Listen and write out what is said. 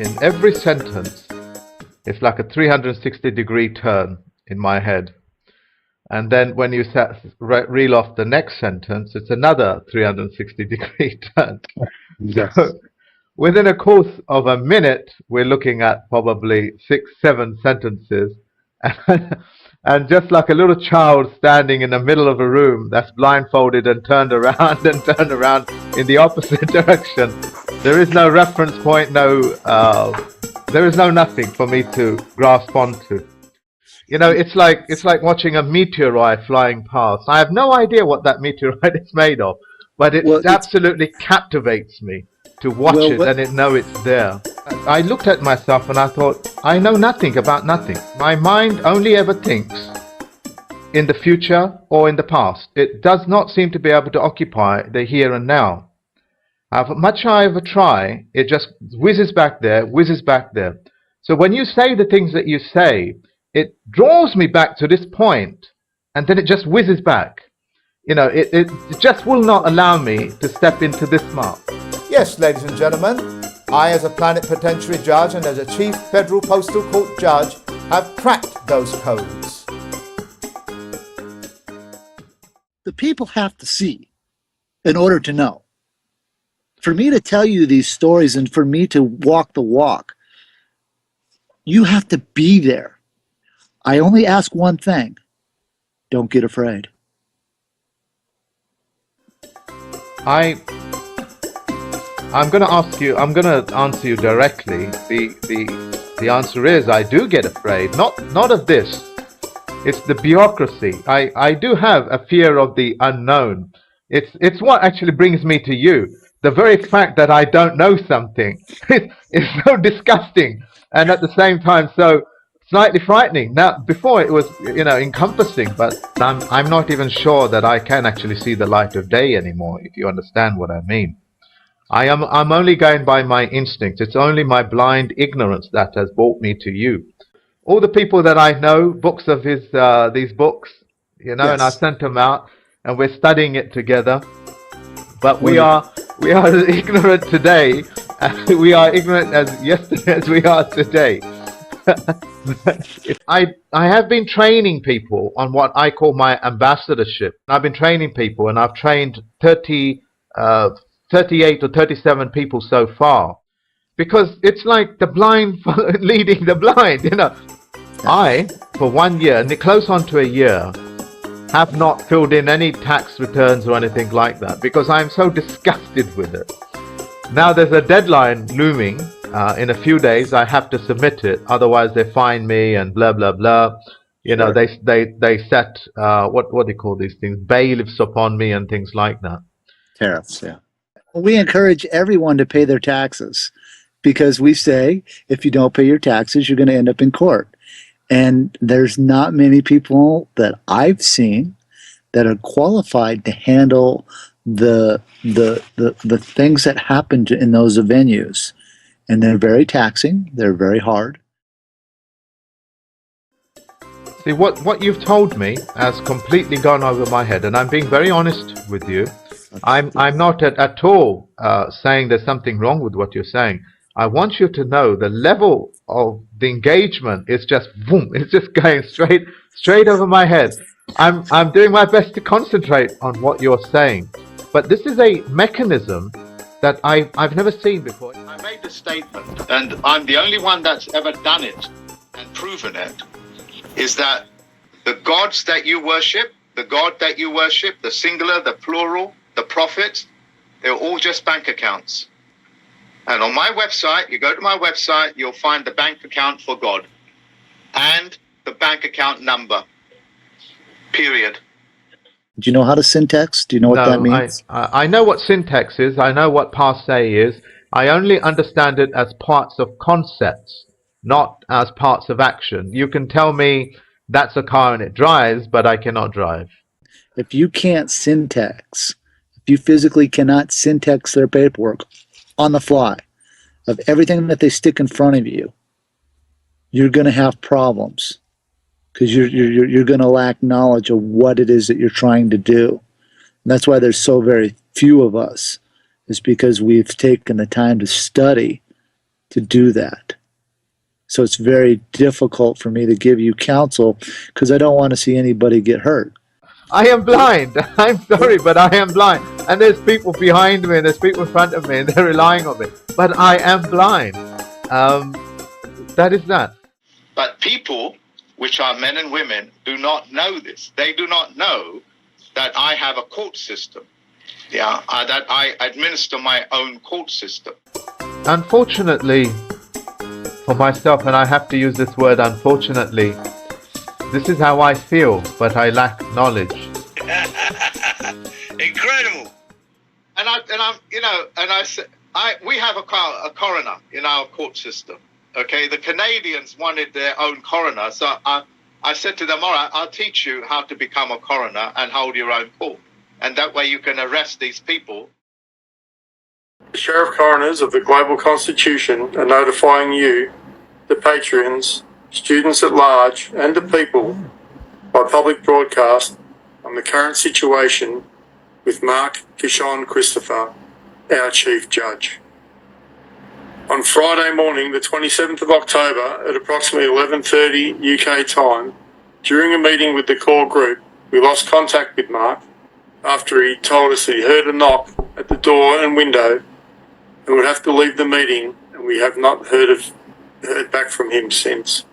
in every sentence, it's like a 360-degree turn in my head. And then when you reel off the next sentence, it's another 360-degree turn. Yes. So within a course of a minute, we're looking at probably 6, 7 sentences. And just like a little child standing in the middle of a room that's blindfolded and turned around and turned around in the opposite direction, there is no reference point, there is no nothing for me to grasp onto. You know, it's like watching a meteorite flying past. I have no idea what that meteorite is made of, but it absolutely captivates me to watch it and know it's there. I looked at myself and I thought, I know nothing about nothing. My mind only ever thinks in the future or in the past. It does not seem to be able to occupy the here and now. However much I ever try, it just whizzes back there, whizzes back there. So when you say the things that you say, it draws me back to this point, and then it just whizzes back. You know, it just will not allow me to step into this mark. Yes, ladies and gentlemen, I as a plenipotentiary judge and as a Chief Federal Postal Court judge have cracked those codes. The people have to see in order to know. For me to tell you these stories and for me to walk the walk, you have to be there. I only ask one thing. Don't get afraid. I'm going to answer you directly. The answer is I do get afraid. Not of this. It's the bureaucracy. I do have a fear of the unknown. It's what actually brings me to you. The very fact that I don't know something is so disgusting and at the same time so slightly frightening. Now, before it was, encompassing, but I'm not even sure that I can actually see the light of day anymore, if you understand what I mean. I'm only going by my instinct. It's only my blind ignorance that has brought me to you. All the people that I know, books of these books, yes. And I sent them out, and we're studying it together. But we are as ignorant today, we are ignorant as yesterday as we are today. I have been training people on what I call my ambassadorship. I've been training people, and I've trained 38 or 37 people so far, because it's like the blind leading the blind. I, for 1 year, and close on to a year, have not filled in any tax returns or anything like that because I'm so disgusted with it. Now there's a deadline looming. In a few days I have to submit it, otherwise they fine me and blah blah blah. Sure. They set what do you call these things, bailiffs upon me and things like that. Tariffs, yeah. We encourage everyone to pay their taxes because we say if you don't pay your taxes, you're going to end up in court. And there's not many people that I've seen that are qualified to handle the things that happen in those venues. And they're very taxing. They're very hard. See, what you've told me has completely gone over my head, and I'm being very honest with you. I'm not at all saying there's something wrong with what you're saying. I want you to know the level of the engagement is just boom. It's just going straight over my head. I'm doing my best to concentrate on what you're saying, but this is a mechanism that I've never seen before. I made this statement, and I'm the only one that's ever done it and proven it, is that the gods that you worship, the singular, the plural, the prophets, they're all just bank accounts. And on my website, you go to my website, you'll find the bank account for God and the bank account number, period. Do you know how to syntax? Do you know what that means? I know what syntax is. I know what passe is. I only understand it as parts of concepts, not as parts of action. You can tell me that's a car and it drives, but I cannot drive. If you can't syntax, if you physically cannot syntax their paperwork on the fly of everything that they stick in front of you, you're going to have problems. Because you're going to lack knowledge of what it is that you're trying to do. And that's why there's so very few of us, is because we've taken the time to study to do that. So it's very difficult for me to give you counsel because I don't want to see anybody get hurt. I am blind. I'm sorry, but I am blind. And there's people behind me and there's people in front of me and they're relying on me. But I am blind. That is that. But people, which are men and women, do not know this. They do not know that I have a court system. That I administer my own court system. Unfortunately, for myself, and I have to use this word unfortunately, this is how I feel, but I lack knowledge. Incredible. We have a coroner in our court system. Okay, the Canadians wanted their own coroner, so I said to them, all right, I'll teach you how to become a coroner and hold your own court. And that way you can arrest these people. The Sheriff Coroners of the Global Constitution are notifying you, the patrons, students at large, and the people by public broadcast on the current situation with Mark-Kishon Christopher, our Chief Judge. On Friday morning, the 27th of October, at approximately 11:30 UK time, during a meeting with the core group, we lost contact with Mark after he told us that he heard a knock at the door and window and would have to leave the meeting, and we have not heard back from him since.